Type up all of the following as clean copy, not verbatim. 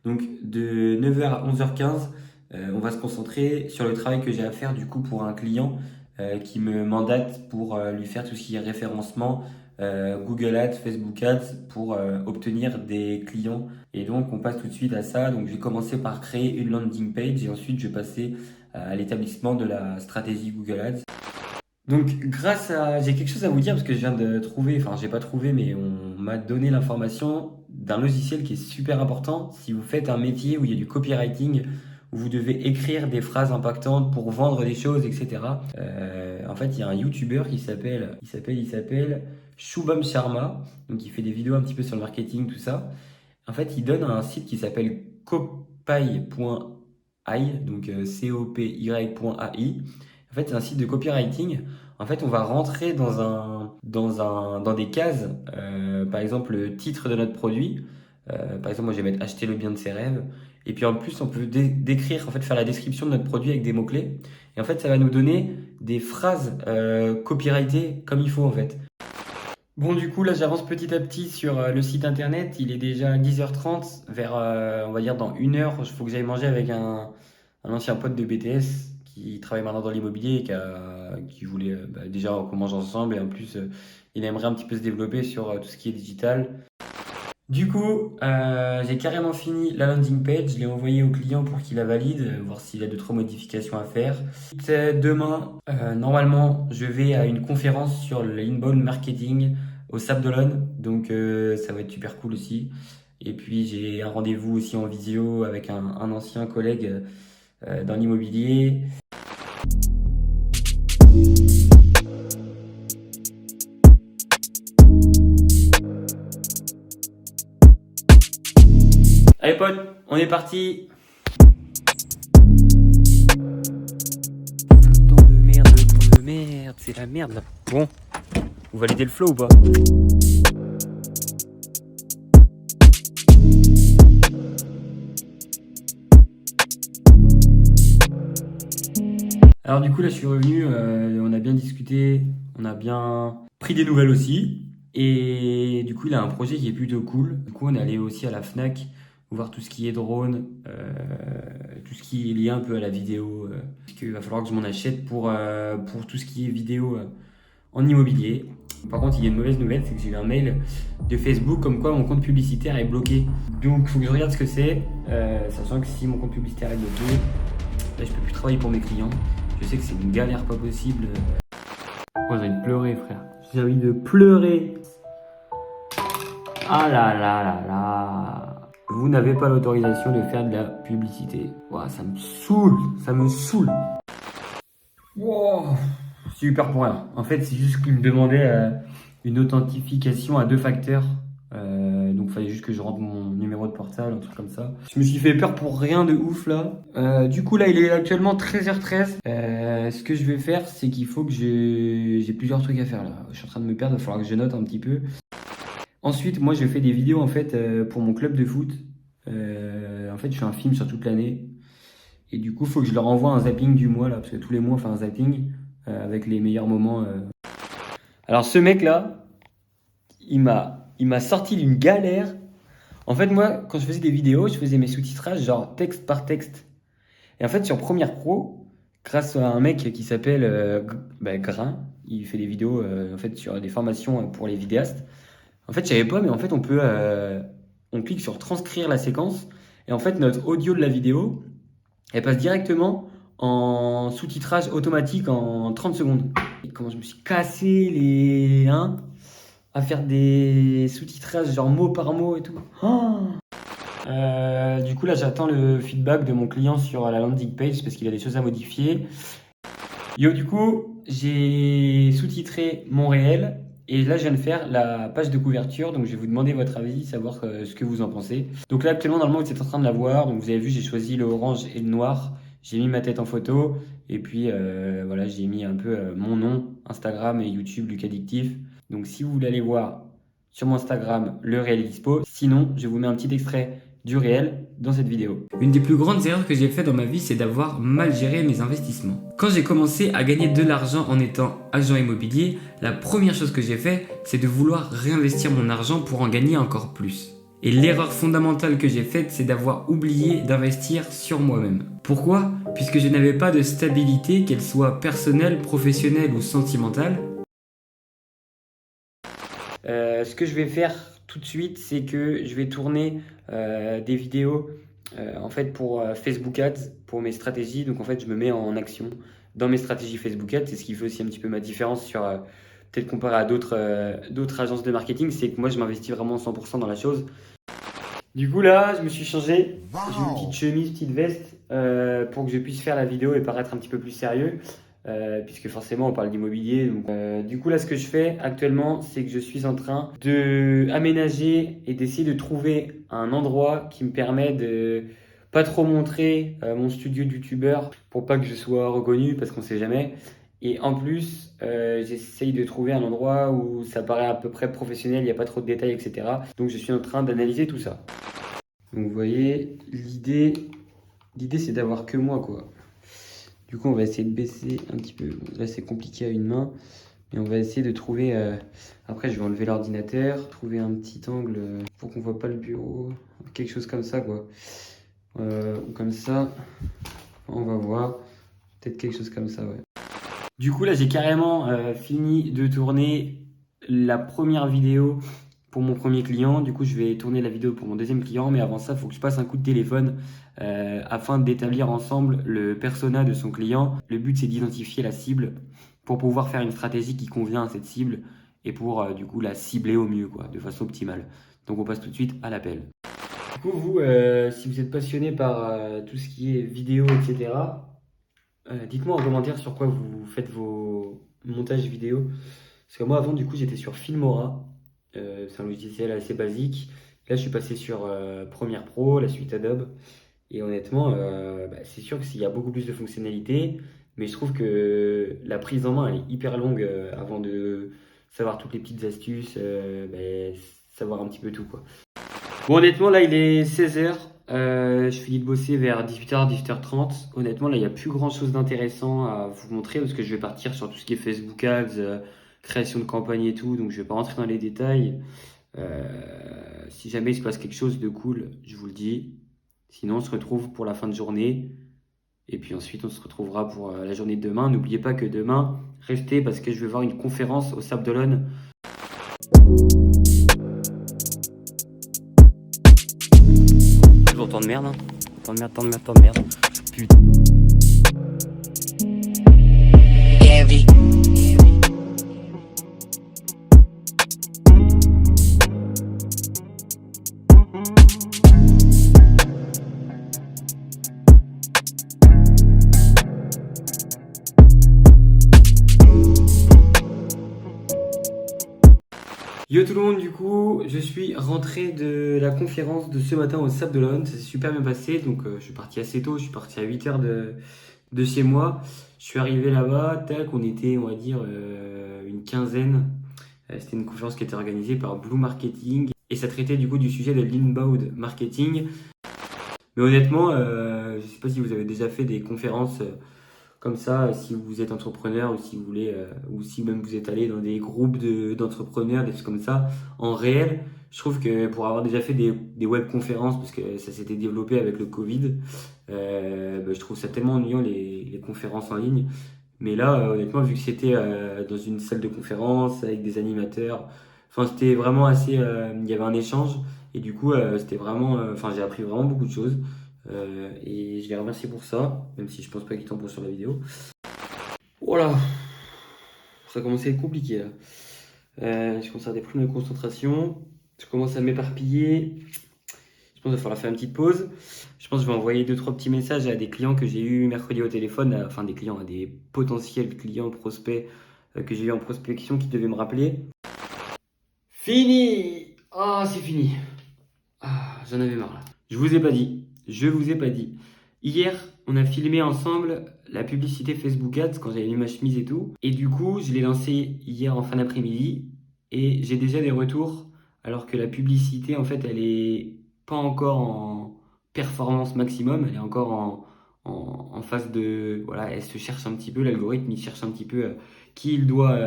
Donc de 9h à 11h15, on va se concentrer sur le travail que j'ai à faire du coup pour un client qui me mandate pour lui faire tout ce qui est référencement, Google Ads, Facebook Ads pour obtenir des clients. Et donc on passe tout de suite à ça. Donc je vais commencer par créer une landing page et ensuite je vais passer à l'établissement de la stratégie Google Ads. Donc, j'ai quelque chose à vous dire parce que je viens de trouver, enfin, j'ai pas trouvé, mais on m'a donné l'information d'un logiciel qui est super important si vous faites un métier où il y a du copywriting, où vous devez écrire des phrases impactantes pour vendre des choses, etc. En fait, il y a un YouTuber il s'appelle Shubham Sharma, donc il fait des vidéos un petit peu sur le marketing, tout ça. En fait, il donne un site qui s'appelle copy.ai, donc copy.ai. En fait, c'est un site de copywriting. En fait, on va rentrer dans des cases, par exemple, le titre de notre produit. Par exemple, moi, je vais mettre acheter le bien de ses rêves. Et puis, en plus, on peut décrire, en fait, faire la description de notre produit avec des mots-clés. Et en fait, ça va nous donner des phrases copyrightées comme il faut, en fait. Bon, du coup, là, j'avance petit à petit sur le site internet. Il est déjà 10h30. Vers, on va dire, dans 1 heure, il faut que j'aille manger avec un ancien pote de BTS qui travaille maintenant dans l'immobilier et qui voulait déjà qu'on mange ensemble. Et en plus, il aimerait un petit peu se développer sur tout ce qui est digital. Du coup, j'ai carrément fini la landing page. Je l'ai envoyé au client pour qu'il la valide, voir s'il a de trop modifications à faire. Demain, normalement, je vais à une conférence sur l'inbound marketing au Sable d'Olonne. Donc, ça va être super cool aussi. Et puis, j'ai un rendez-vous aussi en visio avec un ancien collègue dans l'immobilier. Allez potes, on est parti. Temps de merde, c'est la merde là. Bon, vous validez le flow ou pas? Alors du coup là je suis revenu, on a bien discuté, on a bien pris des nouvelles aussi. Et du coup il a un projet qui est plutôt cool. Du coup on est allé aussi à la Fnac voir tout ce qui est drone, tout ce qui est lié un peu à la vidéo. Parce qu'il va falloir que je m'en achète pour tout ce qui est vidéo en immobilier. Par contre il y a une mauvaise nouvelle, c'est que j'ai eu un mail de Facebook comme quoi mon compte publicitaire est bloqué. Donc il faut que je regarde ce que c'est, sachant que si mon compte publicitaire est bloqué, là je peux plus travailler pour mes clients. Je sais que c'est une galère pas possible. Oh, j'ai envie de pleurer, frère. J'ai envie de pleurer. Ah là là là là. Vous n'avez pas l'autorisation de faire de la publicité. Ouah, ça me saoule. Ça me saoule. Wow. Super pour rien. En fait, c'est juste qu'il me demandait une authentification à 2 facteurs. Donc, il fallait juste que je rentre mon numéro de portable, un truc comme ça. Je me suis fait peur pour rien de ouf là. Du coup, là, il est actuellement 13h13. Ce que je vais faire, c'est qu'il faut que j'ai plusieurs trucs à faire là. Je suis en train de me perdre, il va falloir que je note un petit peu. Ensuite, moi, je fais des vidéos en fait pour mon club de foot. En fait, je fais un film sur toute l'année. Et du coup, il faut que je leur envoie un zapping du mois là, parce que tous les mois, on fait un zapping avec les meilleurs moments. Alors, ce mec là, il m'a sorti d'une galère. En fait, moi, quand je faisais des vidéos, je faisais mes sous-titrages genre texte par texte. Et en fait, sur Premiere Pro, grâce à un mec qui s'appelle Grain, il fait des vidéos en fait sur des formations pour les vidéastes. En fait, je savais pas, mais en fait, on clique sur transcrire la séquence et en fait, notre audio de la vidéo, elle passe directement en sous-titrage automatique en 30 secondes. Et comment je me suis cassé à faire des sous-titrages genre mot par mot et tout. Oh. Du coup là j'attends le feedback de mon client sur la landing page parce qu'il a des choses à modifier. Yo, du coup j'ai sous-titré mon réel et là je viens de faire la page de couverture, donc je vais vous demander votre avis, savoir ce que vous en pensez. Donc là actuellement normalement vous êtes en train de la voir, donc vous avez vu j'ai choisi le orange et le noir. J'ai mis ma tête en photo et puis voilà, j'ai mis un peu mon nom, Instagram et YouTube, Lucas Addictif. Donc si vous voulez aller voir sur mon Instagram, le réel est dispo. Sinon, je vous mets un petit extrait du réel dans cette vidéo. Une des plus grandes erreurs que j'ai fait dans ma vie, c'est d'avoir mal géré mes investissements. Quand j'ai commencé à gagner de l'argent en étant agent immobilier, la première chose que j'ai fait, c'est de vouloir réinvestir mon argent pour en gagner encore plus. Et l'erreur fondamentale que j'ai faite, c'est d'avoir oublié d'investir sur moi-même. Pourquoi? Puisque je n'avais pas de stabilité, qu'elle soit personnelle, professionnelle ou sentimentale. Ce que je vais faire tout de suite, c'est que je vais tourner des vidéos en fait pour Facebook Ads, pour mes stratégies. Donc en fait, je me mets en action dans mes stratégies Facebook Ads. C'est ce qui fait aussi un petit peu ma différence sur peut-être comparé à d'autres agences de marketing, c'est que moi je m'investis vraiment 100% dans la chose. Du coup là, je me suis changé. J'ai une petite chemise, petite veste pour que je puisse faire la vidéo et paraître un petit peu plus sérieux. Puisque forcément on parle d'immobilier. Donc, du coup là ce que je fais actuellement c'est que je suis en train de aménager et d'essayer de trouver un endroit qui me permet de pas trop montrer mon studio de youtubeur pour pas que je sois reconnu parce qu'on sait jamais. Et en plus j'essaye de trouver un endroit où ça paraît à peu près professionnel, il n'y a pas trop de détails, etc. Donc je suis en train d'analyser tout ça. Donc vous voyez, l'idée c'est d'avoir que moi quoi. Du coup, on va essayer de baisser un petit peu. Bon, là, c'est compliqué à une main. Mais on va essayer de trouver... Après, je vais enlever l'ordinateur. Trouver un petit angle pour qu'on voit pas le bureau. Quelque chose comme ça, quoi. Ou comme ça. On va voir. Peut-être quelque chose comme ça, ouais. Du coup, là, j'ai carrément fini de tourner la première vidéo pour mon premier client. Du coup, je vais tourner la vidéo pour mon deuxième client. Mais avant ça, il faut que je passe un coup de téléphone afin d'établir ensemble le persona de son client. Le but, c'est d'identifier la cible pour pouvoir faire une stratégie qui convient à cette cible et pour du coup la cibler au mieux, quoi, de façon optimale. Donc, on passe tout de suite à l'appel. Du coup, vous, si vous êtes passionné par tout ce qui est vidéo, etc., dites-moi en commentaire sur quoi vous faites vos montages vidéo. Parce que moi, avant, du coup, j'étais sur Filmora. C'est un logiciel assez basique. Là, je suis passé sur Premiere Pro, la suite Adobe. Et honnêtement, c'est sûr qu'il y a beaucoup plus de fonctionnalités. Mais je trouve que la prise en main, elle est hyper longue avant de savoir toutes les petites astuces, savoir un petit peu tout, quoi. Bon, honnêtement, là, il est 16h. Je finis de bosser vers 18h, 18h30. Honnêtement, là, il n'y a plus grand-chose d'intéressant à vous montrer parce que je vais partir sur tout ce qui est Facebook Ads, création de campagne et tout. Donc, je vais pas rentrer dans les détails. Si jamais il se passe quelque chose de cool, je vous le dis. Sinon, on se retrouve pour la fin de journée. Et puis ensuite, on se retrouvera pour la journée de demain. N'oubliez pas que demain, restez parce que je vais voir une conférence au Sable d'Olonne. Toujours tant de merde, hein. Tant de merde, tant de merde, tant de merde. Putain. Yo tout le monde, du coup, je suis rentré de la conférence de ce matin au Sable d'Olonne. Ça s'est super bien passé, donc je suis parti assez tôt, je suis parti à 8h de chez moi. Je suis arrivé là-bas, tac, on était, on va dire, une quinzaine. C'était une conférence qui était organisée par Blue Marketing et ça traitait du coup du sujet de l'inbound marketing. Mais honnêtement, je ne sais pas si vous avez déjà fait des conférences comme ça, si vous êtes entrepreneur ou si vous voulez, ou si même vous êtes allé dans des groupes d'entrepreneurs, des choses comme ça, en réel. Je trouve que pour avoir déjà fait des webconférences, parce que ça s'était développé avec le Covid, je trouve ça tellement ennuyant les conférences en ligne. Mais là, honnêtement, vu que c'était dans une salle de conférence avec des animateurs, enfin c'était vraiment assez, il y avait un échange et du coup c'était vraiment, enfin j'ai appris vraiment beaucoup de choses et je les remercie pour ça, même si je pense pas qu'ils tombent sur la vidéo. Voilà, ça commence à être compliqué là. Je commence à avoir des problèmes de concentration, je commence à m'éparpiller. Je pense qu'il va falloir faire une petite pause. Je pense que je vais envoyer 2-3 petits messages à des clients que j'ai eu mercredi au téléphone, enfin des clients, à des potentiels clients prospects que j'ai eu en prospection qui devaient me rappeler. Fini! Ah, c'est fini. Ah, j'en avais marre là. Je vous ai pas dit. Je vous ai pas dit. Hier, on a filmé ensemble la publicité Facebook Ads quand j'avais mis ma chemise et tout. Et du coup, je l'ai lancée hier en fin d'après-midi. Et j'ai déjà des retours. Alors que la publicité, en fait, elle est pas encore en performance maximum. Elle est encore en phase de... Voilà, elle se cherche un petit peu. L'algorithme, il cherche un petit peu qui il doit...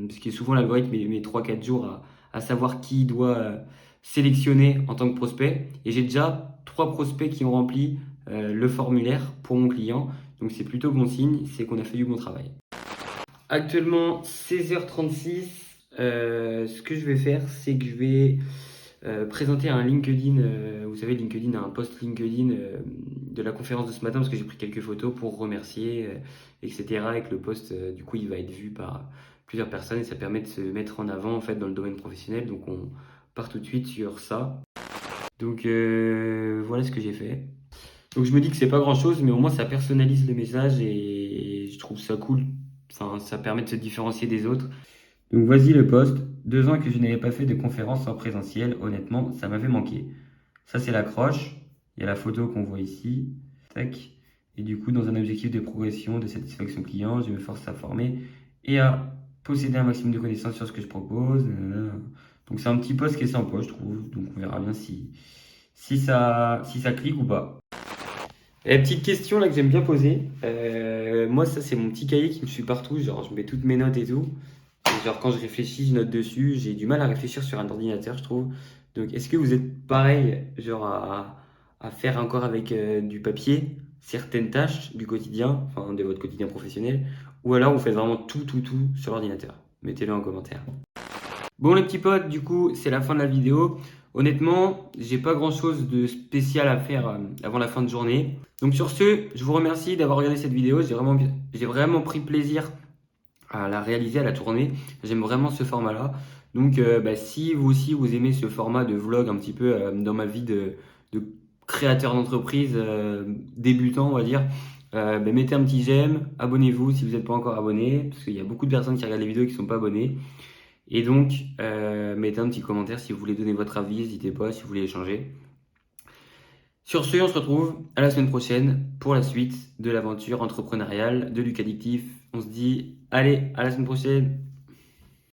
parce que souvent, l'algorithme met 3-4 jours à savoir qui doit sélectionner en tant que prospect. Et j'ai déjà 3 prospects qui ont rempli le formulaire pour mon client. Donc c'est plutôt bon signe, c'est qu'on a fait du bon travail. Actuellement 16h36. Ce que je vais faire, c'est que je vais présenter un LinkedIn. Vous savez, LinkedIn a un post LinkedIn de la conférence de ce matin parce que j'ai pris quelques photos pour remercier, etc. Et que le post, du coup, il va être vu par plusieurs personnes et ça permet de se mettre en avant en fait dans le domaine professionnel. Donc on part tout de suite sur ça. Donc voilà ce que j'ai fait. Donc je me dis que c'est pas grand chose, mais au moins ça personnalise le message et je trouve ça cool. Enfin, ça permet de se différencier des autres. Donc voici le post. 2 ans que je n'avais pas fait de conférence en présentiel, honnêtement, ça m'avait manqué. Ça c'est l'accroche. Il y a la photo qu'on voit ici. Tac. Et du coup, dans un objectif de progression, de satisfaction client, je me force à former et à posséder un maximum de connaissances sur ce que je propose. Donc c'est un petit post qui est sympa, je trouve. Donc on verra bien si ça clique ou pas. Et petite question là que j'aime bien poser. Moi, ça, c'est mon petit cahier qui me suit partout. Genre, je mets toutes mes notes et tout. Et genre, quand je réfléchis, je note dessus. J'ai du mal à réfléchir sur un ordinateur, je trouve. Donc, est-ce que vous êtes pareil, genre, à faire encore avec du papier certaines tâches du quotidien, enfin, de votre quotidien professionnel, ou alors vous faites vraiment tout sur l'ordinateur? Mettez-le en commentaire. Bon les petits potes, du coup, c'est la fin de la vidéo. Honnêtement, j'ai pas grand chose de spécial à faire avant la fin de journée. Donc sur ce, je vous remercie d'avoir regardé cette vidéo. J'ai vraiment pris plaisir à la réaliser, à la tourner. J'aime vraiment ce format-là. Donc si vous aussi vous aimez ce format de vlog un petit peu dans ma vie de créateur d'entreprise débutant, on va dire, mettez un petit j'aime, abonnez-vous si vous n'êtes pas encore abonné, parce qu'il y a beaucoup de personnes qui regardent les vidéos et qui ne sont pas abonnées. Et donc, mettez un petit commentaire si vous voulez donner votre avis, n'hésitez pas si vous voulez échanger. Sur ce, on se retrouve à la semaine prochaine pour la suite de l'aventure entrepreneuriale de Luc Addictif. On se dit, allez, à la semaine prochaine.